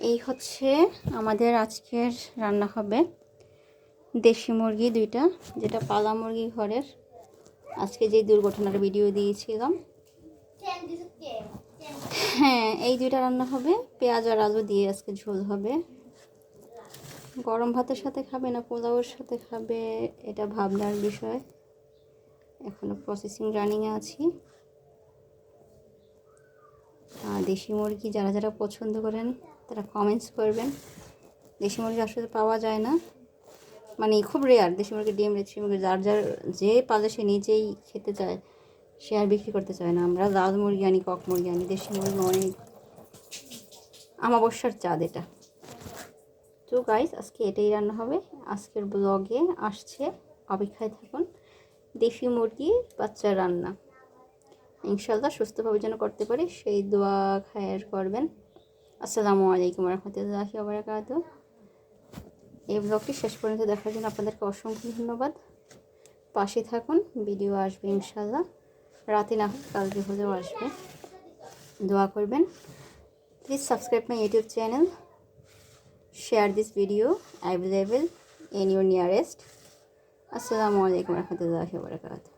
এই হচ্ছে আমাদের আজকের রান্না হবে দেশি মুরগি দুইটা, যেটা পালা মুরগি ঘরের। আজকে যে দুর্ঘটনার ভিডিও দিয়েছিলাম, হ্যাঁ এই দুইটা রান্না হবে। পেঁয়াজ আর আলু দিয়ে আজকে ঝোল হবে। গরম ভাতের সাথে খাবে না পোলাওয়ের সাথে খাবে, এটা ভাবনার বিষয়। এখনো প্রসেসিং রানিংয়ে আছি। দেশি মুরগি যারা যারা পছন্দ করেন তারা কমেন্টস করবেন। দেশি মুরগি আসলে পাওয়া যায় না, মানে খুব রেয়ার। দেশি মুরগি ডিম, দেশি মুরগি যার যার যে পালে সে নিজেই খেতে চায়, সে আর বিক্রি করতে চায় না। আমরা লাল মুরগি আনি, কক মুরগি আনি। দেশি মুরগি অনেক আমাবস্যার চাঁদ এটা। তো গাইস আজকে এটাই রান্না হবে। আজকের ব্লগে আসছে, অপেক্ষায় থাকুন। দেশি মুরগি বাচ্চা রান্না ইনশাল্লাহ সুস্থভাবে যেন করতে পারি সেই দোয়া খায়ের করবেন। আসসালামু আলাইকুম রহমতুল্লাহি ওয়া বারাকাতুহু। এই ব্লগটি শেষ পর্যন্ত দেখার জন্য আপনাদেরকে অসংখ্য ধন্যবাদ। পাশে থাকুন, ভিডিও আসবে ইনশাল্লাহ। রাতে না হোক কালকে হলেও আসবে। দোয়া করবেন। Please subscribe my YouTube channel. Share this video available in your nearest. আসসালামু আলাইকুম রহমতুল্লাহি ওয়া বারাকাতুহু।